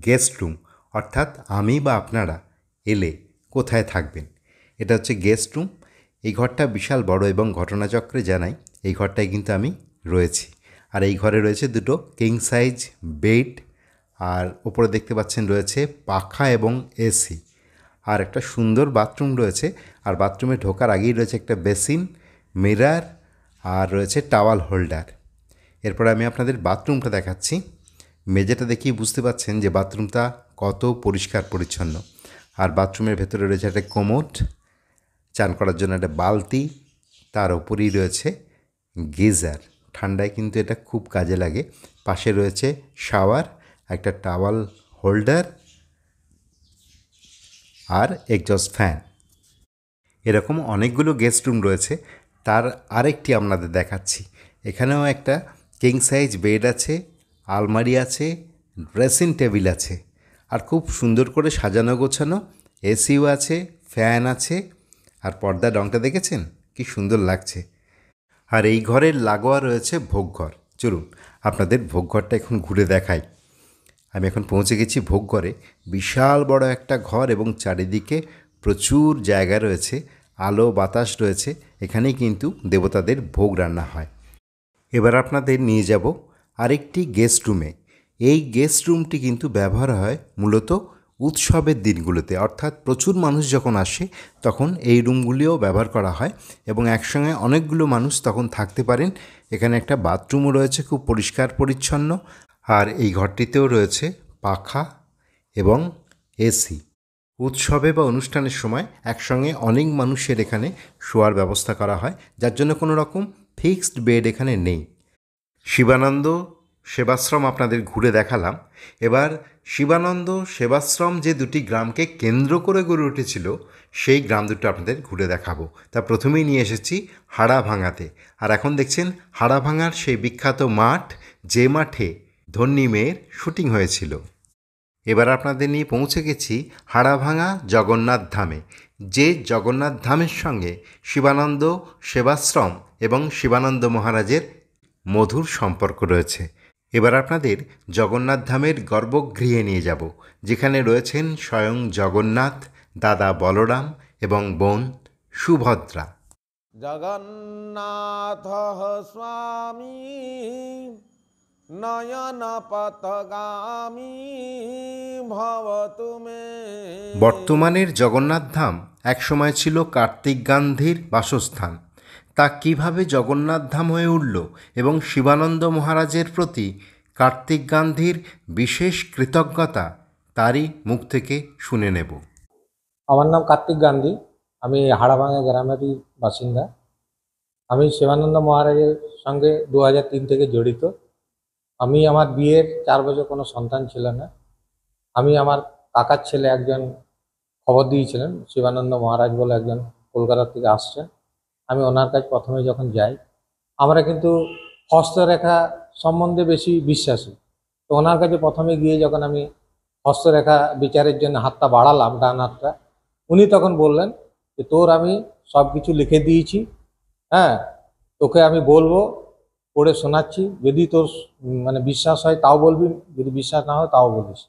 গেস্ট রুম, অর্থাৎ আমি বা আপনারা এলে কোথায় থাকবেন। এটা হচ্ছে গেস্ট রুম। এই ঘরটা বিশাল বড়, এবং ঘটনাচক্রে জানাই এই ঘরটায় কিন্তু আমি রয়েছি। আর এই ঘরে রয়েছে দুটো কিং সাইজ বেড, আর ওপরে দেখতে পাচ্ছেন রয়েছে পাখা এবং এসি, আর একটা সুন্দর বাথরুম রয়েছে। আর বাথরুমে ঢোকার আগেই রয়েছে একটা বেসিন, মিরর, আর রয়েছে টাওয়াল হোল্ডার। এরপর আমি আপনাদের বাথরুমটা দেখাচ্ছি। মেঝেটা দেখেই বুঝতে পাচ্ছেন যে বাথরুমটা কত পরিষ্কার পরিচ্ছন্ন। আর বাথরুমের ভেতরে রয়েছে একটা কোমোড, চান করার জন্য একটা বালতি, তার ওপরেই রয়েছে গিজার। ঠান্ডায় কিন্তু এটা খুব কাজে লাগে। পাশে রয়েছে শাওয়ার, একটা টাওয়াল হোল্ডার আর এক্সস্ট ফ্যান। এরকম অনেকগুলো গেস্ট রুম রয়েছে, তার আরেকটি আপনাদের দেখাচ্ছি। এখানেও একটা কিং সাইজ বেড আছে, আলমারি আছে, ড্রেসিং টেবিল আছে, আর খুব সুন্দর করে সাজানো গোছানো, এসিও আছে, ফ্যান আছে, আর পর্দার রঙটা দেখেছেন কি সুন্দর লাগছে। আর এই ঘরের লাগোয়া রয়েছে ভোগঘর। চলুন আপনাদের ভোগঘরটা এখন ঘুরে দেখাই। আমি এখন পৌঁছে গেছি ভোগঘরে। বিশাল বড় একটা ঘর এবং চারিদিকে প্রচুর জায়গা রয়েছে, আলো বাতাস রয়েছে। এখানেই কিন্তু দেবতাদের ভোগ রান্না হয়। এবার আপনাদের নিয়ে যাব আরেকটি গেস্ট রুমে। এই গেস্ট রুমটি কিন্তু ব্যবহার হয় মূলত উৎসবের দিনগুলোতে, অর্থাৎ প্রচুর মানুষ যখন আসে তখন এই রুমগুলিও ব্যবহার করা হয় এবং একসঙ্গে অনেকগুলো মানুষ তখন থাকতে পারেন। এখানে একটা বাথরুমও রয়েছে, খুব পরিষ্কার পরিচ্ছন্ন। আর এই ঘরটিতেও রয়েছে পাখা এবং এসি। উৎসবে বা অনুষ্ঠানের সময় একসঙ্গে অনেক মানুষের এখানে শোয়ার ব্যবস্থা করা হয়, যার জন্য কোনো রকম ফিক্সড বেড এখানে নেই। শিবানন্দ সেবাশ্রম আপনাদের ঘুরে দেখালাম। এবার শিবানন্দ সেবাশ্রম যে দুটি গ্রামকে কেন্দ্র করে গড়ে উঠেছিল সেই গ্রাম দুটো আপনাদের ঘুরে দেখাবো। তা প্রথমেই নিয়ে এসেছি হাড়াভাঙাতে। আর এখন দেখছেন হাড়াভাঙার সেই বিখ্যাত মাঠ, যে মাঠে ধন্যী মেয়ের শুটিং হয়েছিল। এবার আপনাদের নিয়ে পৌঁছে গেছি হাড়াভাঙা জগন্নাথ ধামে, যে জগন্নাথ ধামের সঙ্গে শিবানন্দ সেবাশ্রম এবং শিবানন্দ মহারাজের মধুর সম্পর্ক রয়েছে। এবার আপনাদের জগন্নাথ ধামের গর্ভগৃহে নিয়ে যাব, যেখানে রয়েছেন স্বয়ং জগন্নাথ, দাদা বলরাম এবং বোন সুভদ্রা। জগন্নাথ স্বামী নয়ন পথগামী ভবতু মে। বর্তমানের জগন্নাথ ধাম একসময় ছিল কার্তিক গান্ধীর বাসস্থান। তা কিভাবে জগন্নাথ ধাম হয়ে উঠল এবং শিবানন্দ মহারাজের প্রতি কার্তিক গান্ধীর বিশেষ কৃতজ্ঞতা, তারই মুখ থেকে শুনে নেব। আমার নাম কার্তিক গান্ধী, আমি হাড়াভাঙা গ্রামেরই বাসিন্দা। আমি শিবানন্দ মহারাজের সঙ্গে 2003 থেকে জড়িত। আমি আমার বিয়ের 4 বছর কোনো সন্তান ছিল না। আমি আমার কাকার ছেলে একজন খবর দিয়েছিলেন, শিবানন্দ মহারাজ বলে একজন কলকাতা থেকে আসছেন। আমি ওনার কাছে প্রথমে যখন যাই, আমরা কিন্তু হস্তরেখা সম্বন্ধে বেশি বিশ্বাসী। তো ওনার কাছে প্রথমে গিয়ে যখন আমি হস্তরেখা বিচারের জন্য হাতটা বাড়ালাম, ডান হাতটা, উনি তখন বললেন যে তোর আমি সব কিছু লিখে দিয়েছি, হ্যাঁ, তোকে আমি বলবো, পড়ে শোনাচ্ছি, যদি তোর মানে বিশ্বাস হয় তাও বলবি, যদি বিশ্বাস না হয় তাও বলিস।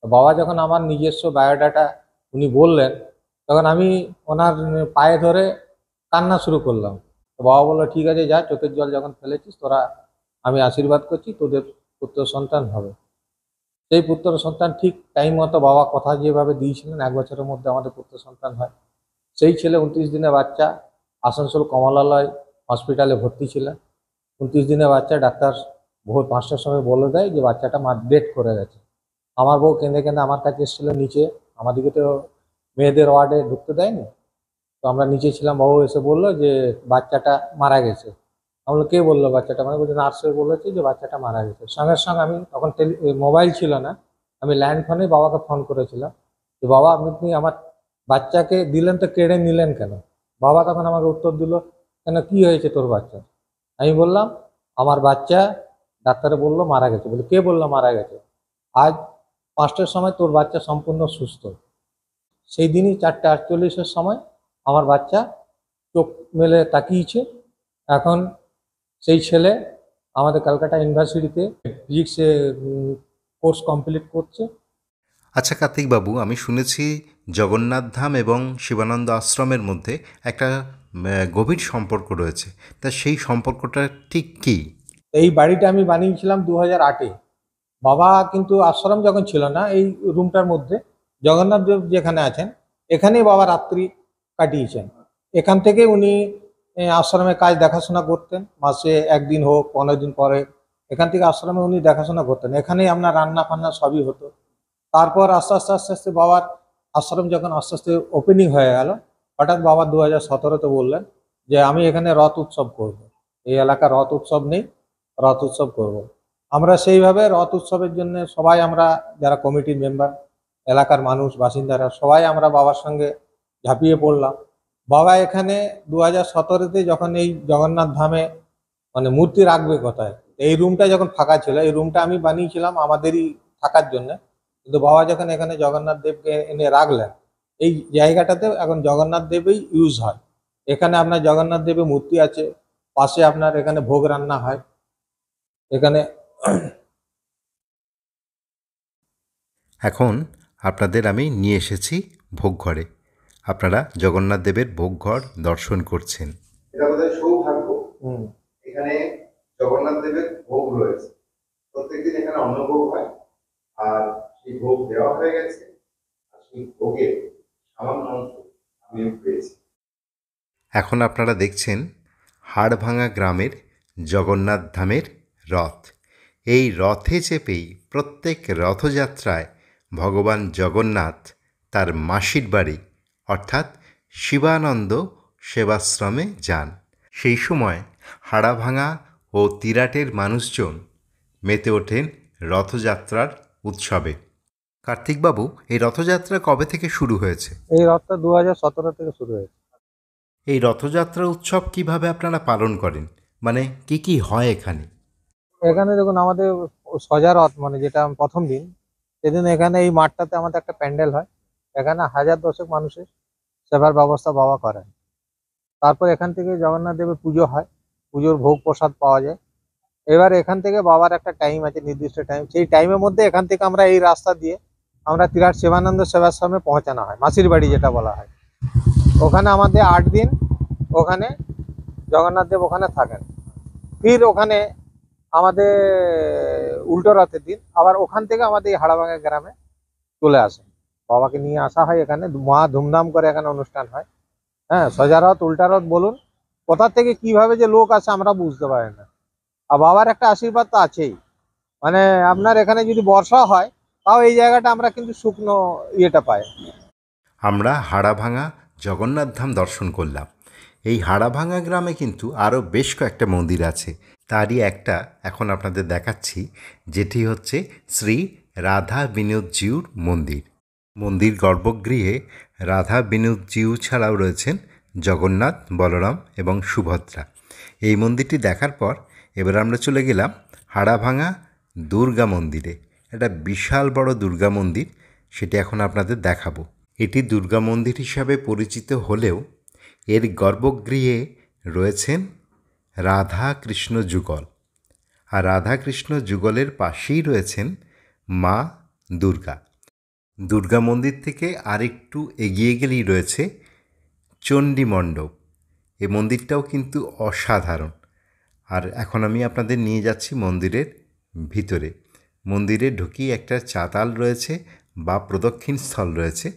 তো বাবা যখন আমার নিজস্ব বায়োডাটা উনি বললেন, তখন আমি ওনার পায়ে ধরে কান্না শুরু করলাম। তো বাবা বললো ঠিক আছে যা, চোখের জল যখন ফেলেছিস তোরা, আমি আশীর্বাদ করছি তোদের পুত্র সন্তান হবে। সেই পুত্র সন্তান ঠিক টাইম মতো বাবা কথা যেভাবে দিয়েছিলেন 1 বছরের মধ্যে আমাদের পুত্র সন্তান হয়। সেই ছেলে 29 দিনের বাচ্চা আসানসোল কমলালয় হসপিটালে ভর্তি ছিলেন। 29 দিনের বাচ্চা, ডাক্তার ভোর 5টার সময় বলে দেয় যে বাচ্চাটা ডেথ করে গেছে। আমার বউ কেঁদে কেঁদে আমার কাছে এসেছিল নিচে, আমাদেরকে তো মেয়েদের ওয়ার্ডে ঢুকতে দেয়নি, তো আমরা নিচে ছিলাম। বাবু এসে বললো যে বাচ্চাটা মারা গেছে। আমরা কে বললো বাচ্চাটা মানে বলছে নার্স বলেছে যে বাচ্চাটা মারা গেছে। সঙ্গে সঙ্গে আমি তখন মোবাইল ছিল না, আমি ল্যান্ড ফোনে বাবাকে ফোন করেছিলাম যে বাবা আপনি আমার বাচ্চাকে দিলেন তো কেড়ে নিলেন কেন? বাবা তখন আমাকে উত্তর দিল, কেন কি হয়েছে তোর বাচ্চা? আমি বললাম আমার বাচ্চা ডাক্তারে বললো মারা গেছে। বলে কে বললো মারা গেছে? আজ 5টার সময় তোর বাচ্চা সম্পূর্ণ সুস্থ। সেই দিনই 4:48-এর সময় আমার বাচ্চা চোখ মেলে তাকিয়েছে। এখন সেই ছেলে আমাদের কলকাতা ইউনিভার্সিটিতে ফিজিক্সে কোর্স কমপ্লিট করছে। আচ্ছা কার্তিকবাবু, আমি শুনেছি জগন্নাথ ধাম এবং শিবানন্দ আশ্রমের মধ্যে একটা গভীর সম্পর্ক রয়েছে, তা সেই সম্পর্কটা ঠিক কী? এই বাড়িটা আমি বানিয়েছিলাম 2008-এ। বাবা কিন্তু আশ্রম যখন ছিল না, এই রুমটার মধ্যে জগন্নাথ দেব যেখানে আছেন এখানেই বাবা রাত্রি কাটিয়েছেন। এখান থেকে উনি আশ্রমে কাজ দেখাশোনা করতেন, মাসে 1 দিন হোক 15 দিন পরে এখান থেকে আশ্রমে উনি দেখাশোনা করতেন। এখানেই আপনার রান্না ফান্না সবই হতো। তারপর আস্তে আস্তে আস্তে আস্তে বাবার আশ্রম যখন আস্তে আস্তে ওপেনিং হয়ে গেল, হঠাৎ বাবা 2017-তে বললেন যে আমি এখানে রথ উৎসব করব। এই এলাকার রথ উৎসব নেই, রথ উৎসব করব। আমরা সেইভাবে রথ উৎসবের জন্য সবাই, আমরা যারা কমিটির মেম্বার, এলাকার মানুষ, বাসিন্দারা সবাই আমরা বাবার সঙ্গে ঝাঁপিয়ে পড়লাম। বাবা এখানে 2017-তে যখন এই জগন্নাথ ধামে মানে মূর্তি রাখবে কোথায়, এই রুমটা যখন ফাঁকা ছিল, এই রুমটা আমি বানিয়েছিলাম আমাদেরই থাকার জন্য। কিন্তু বাবা যখন এখানে জগন্নাথ দেবকে এনে রাখলেন, এই জায়গাটাতে এখন জগন্নাথ দেবই ইউজ হয়। এখানে আপনার জগন্নাথ দেবের মূর্তি আছে, পাশে আপনার এখানে ভোগ রান্না হয় এখানে। এখন আপনাদের আমি নিয়ে এসেছি ভোগঘরে। আপনারা জগন্নাথ দেবের ভোগঘর দর্শন করছেন। এটা আমাদের সৌভাগ্য, এখানে জগন্নাথ দেবের ভোগ রয়েছে। প্রত্যেকদিন এখানে অন্নভোগ হয়, আর সেই ভোগ দেওয়া হয়ে গেছে, আর সেই ভোগের সামান্য অংশ আমিও পেয়েছি। এখন আপনারা দেখছেন হাড়ভাঙা গ্রামের জগন্নাথ ধামের রথ। এই রথে চেপেই প্রত্যেক রথযাত্রায় ভগবান জগন্নাথ তার মাসির বাড়ি অর্থাৎ শিবানন্দ সেবাশ্রমে যান। সেই সময় হাড়াভাঙা ও তিরাটের মানুষজন মেতে ওঠেন রথযাত্রার উৎসবে। কার্তিকবাবু, এই রথযাত্রা কবে থেকে শুরু হয়েছে? এই রথটা 2017 থেকে শুরু হয়েছে। এই রথযাত্রা উৎসব কিভাবে আপনারা পালন করেন, মানে কি কি হয় এখানে? এখানে দেখুন, আমাদের সজা রথ মানে যেটা প্রথম দিন, সেদিন এখানে এই মাঠটাতে আমাদের একটা প্যান্ডেল হয়। এখানে 1000 মানুষের সেবার ব্যবস্থা বাবা করেন। তারপর এখান থেকে জগন্নাথ দেবের পুজো হয়, পুজোর ভোগ প্রসাদ পাওয়া যায়। এবার এখান থেকে বাবার একটা টাইম আছে, নির্দিষ্ট টাইম, সেই টাইমের মধ্যে এখান থেকে আমরা এই রাস্তা দিয়ে আমরা তিরাট শিবানন্দ সেবাশ্রমে পৌঁছানো হয়, মাসির বাড়ি যেটা বলা হয়। ওখানে আমাদের 8 দিন ওখানে জগন্নাথ দেব ওখানে থাকেন। ফির ওখানে আমাদের উল্টো রথের দিন আবার ওখান থেকে আমাদের এই হাড়াভাঙা গ্রামে চলে আসে। বাবাকে নিয়ে আসা হয় এখানে, মহা ধুমধাম করে এখানে অনুষ্ঠান হয়। হ্যাঁ, সজা রথ উল্টা রথ বলুন, কোথা থেকে কিভাবে যে লোক আসে আমরা বুঝতে পারি না। আর বাবার একটা আশীর্বাদ তো আছেই, মানে আপনার এখানে যদি বর্ষা হয় তাও এই জায়গাটা আমরা কিন্তু শুকনো ইয়েটা পাই। আমরা হাড়াভাঙা জগন্নাথ ধাম দর্শন করলাম। এই হাড়াভাঙা গ্রামে কিন্তু আরও বেশ কয়েকটা মন্দির আছে, তারই একটা এখন আপনাদের দেখাচ্ছি, যেটি হচ্ছে শ্রী রাধা বিনোদজিউর মন্দির। মন্দির গর্ভগৃহে রাধা বিনোদজিউ ছাড়াও রয়েছেন জগন্নাথ, বলরাম এবং সুভদ্রা। এই মন্দিরটি দেখার পর এবার আমরা চলে গেলাম হাড়াভাঙা দুর্গা মন্দিরে। একটা বিশাল বড় দুর্গা মন্দির, সেটি এখন আপনাদের দেখাবো। এটি দুর্গা মন্দির হিসাবে পরিচিত হলেও এর গর্ভগৃহে রয়েছেন রাধা কৃষ্ণ যুগল, আর রাধা কৃষ্ণ যুগলের পাশেই রয়েছেন মা দুর্গা। দুর্গা মন্দির থেকে আরেকটু এগিয়ে গেলেই রয়েছে চণ্ডী মণ্ডপ। এই মন্দিরটাও কিন্তু অসাধারণ। আর এখন আমি আপনাদের নিয়ে যাচ্ছি মন্দিরের ভিতরে। মন্দিরে ঢুকিয়ে একটা চাতাল রয়েছে বা প্রদক্ষিণ স্থল রয়েছে,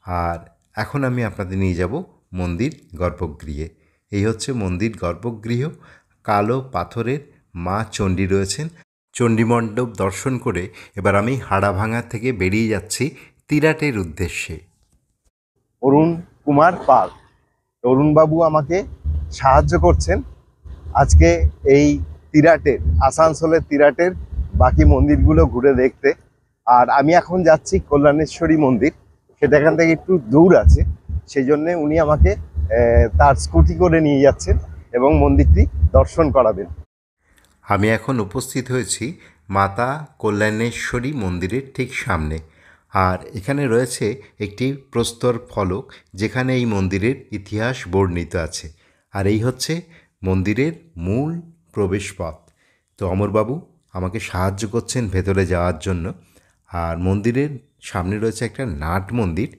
আর এখন আমি আপনাদের নিয়ে যাব মন্দির গর্ভগৃহে। এই হচ্ছে মন্দির গর্ভগৃহ। কালো পাথরের মা চণ্ডী রয়েছেন। চণ্ডীমণ্ডপ দর্শন করে এবার আমি হাড়াভাঙা থেকে বেরিয়ে যাচ্ছি তিরাটের উদ্দেশ্যে। অরুণ কুমার পাল, অরুণবাবু আমাকে সাহায্য করছেন আজকে এই তিরাটের, আসানসোলের তিরাটের বাকি মন্দিরগুলো ঘুরে দেখতে। আর আমি এখন যাচ্ছি কল্যাণেশ্বরী মন্দির, সেটা এখান থেকে একটু দূর আছে, সেই জন্যে উনি আমাকে তার স্কুটি করে নিয়ে যাচ্ছেন এবং মন্দিরটি দর্শন করাবেন। আমি এখন উপস্থিত হয়েছি মাতা কল্যাণেশ্বরী মন্দিরের ঠিক সামনে, আর এখানে রয়েছে একটি প্রস্তর ফলক যেখানে এই মন্দিরের ইতিহাস বর্ণিত আছে। আর এই হচ্ছে মন্দিরের মূল প্রবেশপথ। তো অমরবাবু আমাকে সাহায্য করছেন ভেতরে যাওয়ার জন্য। আর মন্দিরের সামনে রয়েছে একটা নাট মন্দির,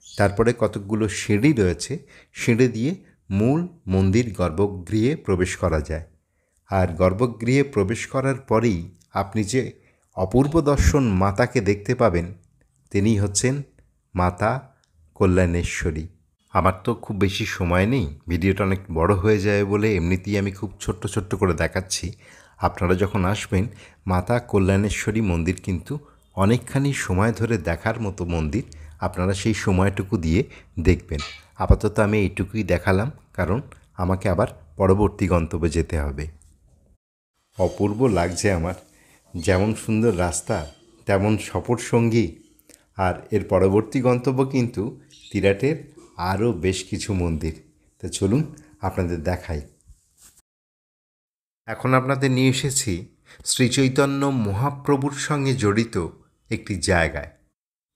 তারপরে কতকগুলো সিঁড়ি রয়েছে, সিঁড়ি দিয়ে মূল মন্দির গর্ভগৃহে প্রবেশ করা যায়। আর গর্ভগৃহে প্রবেশ করার পরেই আপনি যে অপূর্ব দর্শন মাতাকে দেখতে পাবেন, তিনি হচ্ছেন মাতা কল্যাণেশ্বরী। আমার তো খুব বেশি সময় নেই, ভিডিওটা অনেক বড় হয়ে যায় বলে এমনিতেই আমি খুব ছোট্ট ছোট্ট করে দেখাচ্ছি। আপনারা যখন আসবেন, মাতা কল্যাণেশ্বরী মন্দির কিন্তু অনেকখানি সময় ধরে দেখার মতো মন্দির। আপনারা সেই সময়টুকু দিয়ে দেখবেন। আপাতত আমি এইটুকুই দেখালাম, কারণ আমাকে আবার পরবর্তী গন্তব্যে যেতে হবে। অপূর্ব লাগছে আমার, যেমন সুন্দর রাস্তা তেমন সফর সঙ্গী। আর এর পরবর্তী গন্তব্য কিন্তু তিরাটের আরও বেশ কিছু মন্দির। তো চলুন আপনাদের দেখাই। এখন আপনাদের নিয়ে এসেছি শ্রীচৈতন্য মহাপ্রভুর সঙ্গে জড়িত একটি জায়গায়।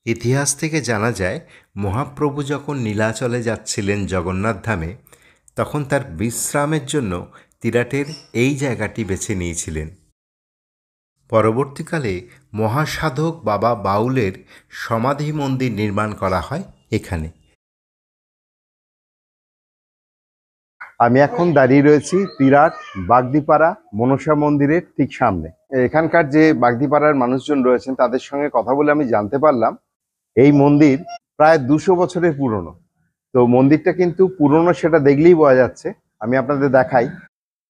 ইতিহাস থেকে জানা যায় মহাপ্রভু যখন নীলাচলে যাচ্ছিলেন জগন্নাথ ধামে, তখন তার বিশ্রামের জন্য তিরাটের এই জায়গাটি বেছে নিয়েছিলেন। পরবর্তীকালে মহাসাধক বাবা বাউলের সমাধি মন্দির নির্মাণ করা হয় এখানে। আমি এখন দাঁড়িয়ে রয়েছি তিরাট বাগদিপাড়া মনসা মন্দিরের ঠিক সামনে। এখানকার যে বাগদিপাড়ার মানুষজন রয়েছেন তাদের সঙ্গে কথা বলে আমি জানতে পারলাম এই মন্দির প্রায় 200 বছরের পুরনো। তো মন্দিরটা কিন্তু পুরনো সেটা দেখলেই বোঝা যাচ্ছে। আমি আপনাদের দেখাই,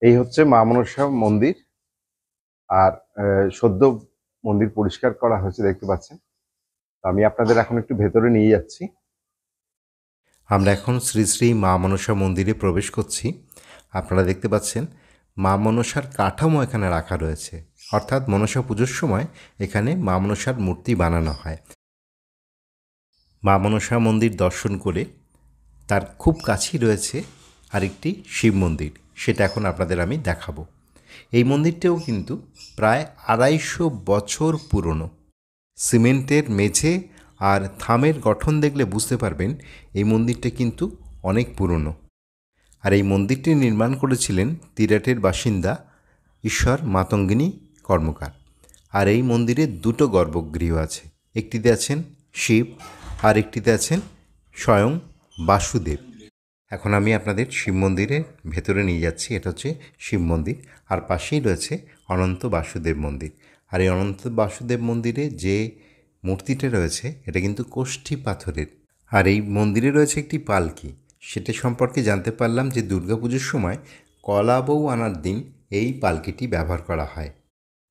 এই হচ্ছে মা মনসা মন্দির। আর সদ্য মন্দির পরিষ্কার করা হয়েছে দেখতে পাচ্ছেন। তো আমি আপনাদের এখন একটু ভেতরে নিয়ে যাচ্ছি। আমরা এখন শ্রী শ্রী মা মনসা মন্দিরে প্রবেশ করছি। আপনারা দেখতে পাচ্ছেন মা মনসার কাঠামো এখানে রাখা রয়েছে, অর্থাৎ মনসা পুজোর সময় এখানে মা মনসার মূর্তি বানানো হয়। মা মনসা মন্দির দর্শন করে তার খুব কাছেই রয়েছে আরেকটি শিব মন্দির, সেটা এখন আপনাদের আমি দেখাবো। এই মন্দিরটাও কিন্তু প্রায় 250 বছর পুরনো। সিমেন্টের মেঝে আর থামের গঠন দেখলে বুঝতে পারবেন এই মন্দিরটা কিন্তু অনেক পুরনো। আর এই মন্দিরটি নির্মাণ করেছিলেন তিরাটের বাসিন্দা ঈশ্বর মাতঙ্গিনী কর্মকার। আর এই মন্দিরে 2টো গর্ভগৃহ আছে, একটিতে আছেন শিব আর একটিতে আছেন স্বয়ং বাসুদেব। এখন আমি আপনাদের শিব মন্দিরের ভেতরে নিয়ে যাচ্ছি। এটা হচ্ছে শিব মন্দির, আর পাশেই রয়েছে অনন্ত বাসুদেব মন্দির। আর এই অনন্ত বাসুদেব মন্দিরে যে মূর্তিটা রয়েছে এটা কিন্তু কোষ্ঠী পাথরের। আর এই মন্দিরে রয়েছে একটি পালকি। সেটা সম্পর্কে জানতে পারলাম যে দুর্গাপুজোর সময় কলা বউ আনার দিন এই পালকিটি ব্যবহার করা হয়।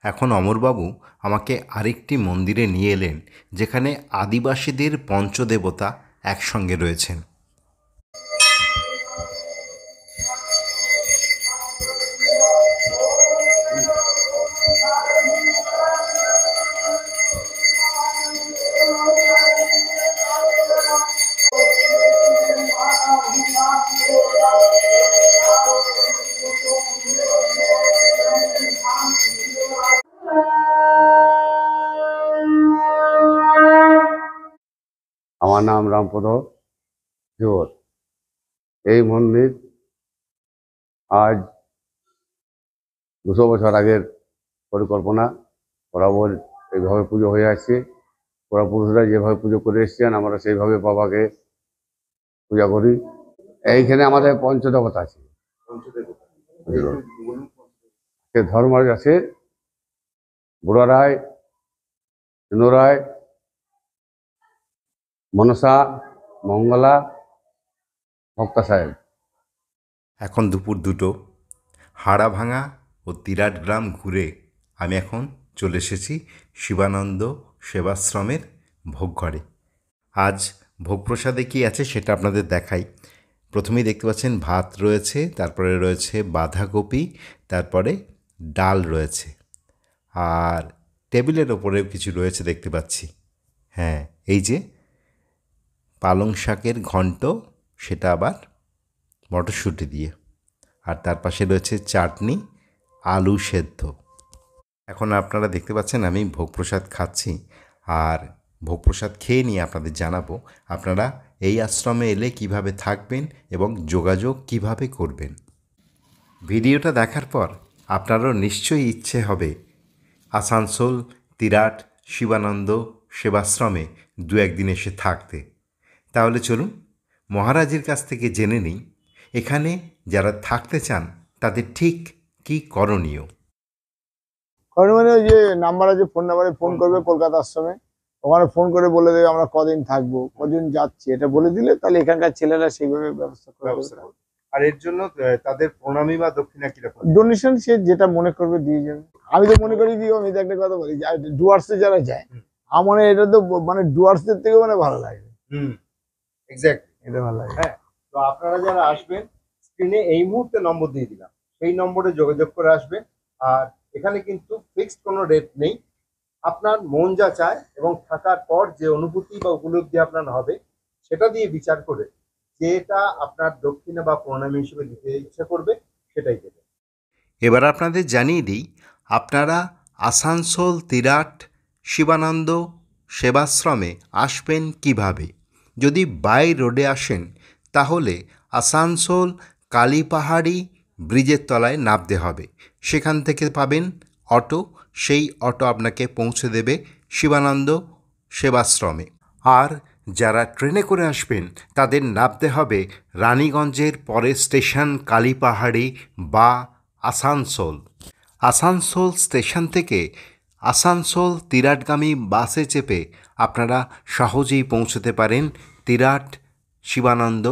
এখন অমরবাবু আমাকে আরেকটি মন্দিরে নিয়ে এলেন, যেখানে আদিবাসীদের পঞ্চদেবতা একসঙ্গে রয়েছেন। আমার নাম রামপদ জোর। এই মন্দির আজ 200 বছর আগের পরিকল্পনা। বরাবর এইভাবে পুজো হয়ে আসছে। পূর্বপুরুষরা যেভাবে পুজো করে এসছেন আমরা সেইভাবে বাবাকে পূজা করি। এইখানে আমাদের পঞ্চদেবতা আছে। ধর্মরাজ আছে, বুড়া রায়, চুনো রায়, মনসা, মঙ্গলা, ভক্তা সাহেব। এখন দুপুর 2টো। হাড়াভাঙা ও তিরাট গ্রাম ঘুরে আমি এখন চলে এসেছি শিবানন্দ সেবাশ্রমের ভোগঘরে। আজ ভোগ প্রসাদে কী আছে সেটা আপনাদের দেখাই। প্রথমেই দেখতে পাচ্ছেন ভাত রয়েছে, তারপরে রয়েছে বাঁধাকপি, তারপরে ডাল রয়েছে, আর টেবিলের ওপরেও কিছু রয়েছে দেখতে পাচ্ছি। হ্যাঁ, এই যে পালং শাকের ঘন্ট, সেটা আবার মটরশুঁটি দিয়ে, আর তার পাশে রয়েছে চাটনি, আলু সেদ্ধ। এখন আপনারা দেখতে পাচ্ছেন আমি ভোগ প্রসাদ খাচ্ছি, আর ভোগ প্রসাদ খেয়ে নিয়ে আপনাদের জানাবো আপনারা এই আশ্রমে এলে কিভাবে থাকবেন এবং যোগাযোগ কিভাবে করবেন। ভিডিওটা দেখার পর আপনারও নিশ্চয়ই ইচ্ছে হবে আসানসোল তিরাট শিবানন্দ সেবাশ্রমে 2-1 দিন এসে থাকতে। তাহলে চলুন মহারাজের কাছ থেকে জেনে নিই এখানে যারা থাকতে চান তাদের ঠিক কী করণীয়। মানে ওই যে নাম্বার আছে, ফোন নাম্বারে ফোন করবে কলকাতা আশ্রমে, ওখানে ফোন করে বলে দেবে আমরা কদিন থাকবো, কদিন যাচ্ছি, এটা বলে দিলে তাহলে এখানকার ছেলেরা সেইভাবে ব্যবস্থা করে। আর এর জন্য তাদের প্রণামী বা দক্ষিণা কিরকম? ডোনেশন সে যেটা মনে করবে দিয়ে যাবে। আমি তো মনে করি কি, আমি তো একটা কথা বলি, ডুয়ার্সে যারা যায় আমার এটা তো মানে ডুয়ার্সদের থেকে মানে ভালো লাগে। এক্স্যাক্টলি, এটা ভালো লাগে। হ্যাঁ, তো আপনারা যারা আসবেন স্ক্রিনে এই মুহূর্তে নম্বর দিয়ে দিলাম, সেই নম্বরে যোগাযোগ করে আসবেন। আর এখানে কিন্তু ফিক্সড কোনো রেট নেই, আপনার মন যা চায় এবং থাকার পর যে অনুভূতি বা উপলব্ধি আপনার হবে সেটা দিয়ে বিচার করে যেটা আপনার দক্ষিণা বা প্রণামী হিসেবে দিতে ইচ্ছা করবে সেটাই দেবেন। এবার আপনাদের জানিয়ে দিই, আপনারা আসানসোল তিরাট শিবানন্দ সেবাশ্রমে আসবেন কিভাবে। যদি বাই রোডে আসেন তাহলে আসানসোল কালীপাহাড়ি ব্রিজের তলায় নামতে হবে। সেখান থেকে পাবেন অটো, সেই অটো আপনাকে পৌঁছে দেবে শিবানন্দ সেবাশ্রমে। আর যারা ট্রেনে করে আসবেন তাদের নামতে হবে রানীগঞ্জের পরের স্টেশন কালীপাহাড়ি বা আসানসোল। আসানসোল স্টেশন থেকে আসানসোল তিরাটগামী বাসে চেপে আপনারা সহজেই পৌঁছতে পারেন তিরাট শিবানন্দ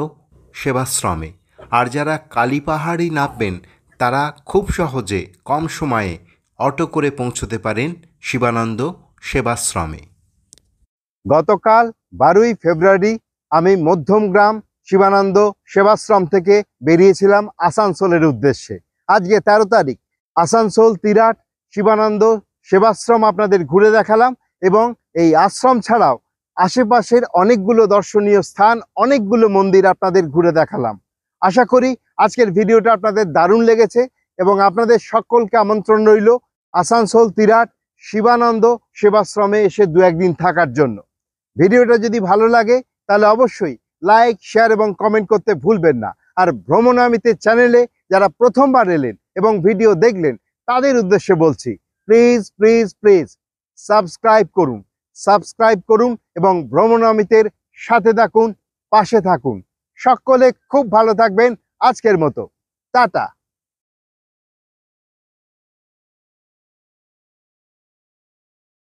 সেবাশ্রমে। আর যারা কালীপাহাড়ি নামবেন তারা খুব সহজে কম সময়ে অটো করে পৌঁছতে পারেন শিবানন্দ সেবাশ্রমে। গতকাল 12ই ফেব্রুয়ারি আমি মধ্যমগ্রাম শিবানন্দ সেবাশ্রম থেকে বেরিয়েছিলাম আসানসোলের উদ্দেশ্যে। আজকে 13 তারিখ আসানসোল তিরাট শিবানন্দ সেবাশ্রম আপনাদের ঘুরে দেখালাম এবং এই আশ্রম ছাড়াও আশেপাশের অনেকগুলো দর্শনীয় স্থান, অনেকগুলো মন্দির আপনাদের ঘুরে দেখালাম। আশা করি আজকের ভিডিওটা আপনাদের দারুণ লেগেছে এবং আপনাদের সকলকে আমন্ত্রণ রইল আসানসোল তিরাট শিবানন্দ সেবাশ্রমে এসে 2-1 দিন থাকার জন্য। ভিডিওটা যদি ভালো লাগে তাহলে অবশ্যই লাইক, শেয়ার এবং কমেন্ট করতে ভুলবেন না। আর ভ্রমণামিতে চ্যানেলে যারা প্রথমবার এলেন এবং ভিডিও দেখলেন তাদের উদ্দেশ্যে বলছি, প্লিজ প্লিজ প্লিজ সাবস্ক্রাইব করুন এবং ভ্রমণামিতের সাথে থাকুন, পাশে থাকুন। সকলে খুব ভালো থাকবেন। আজকের মতো টাটা।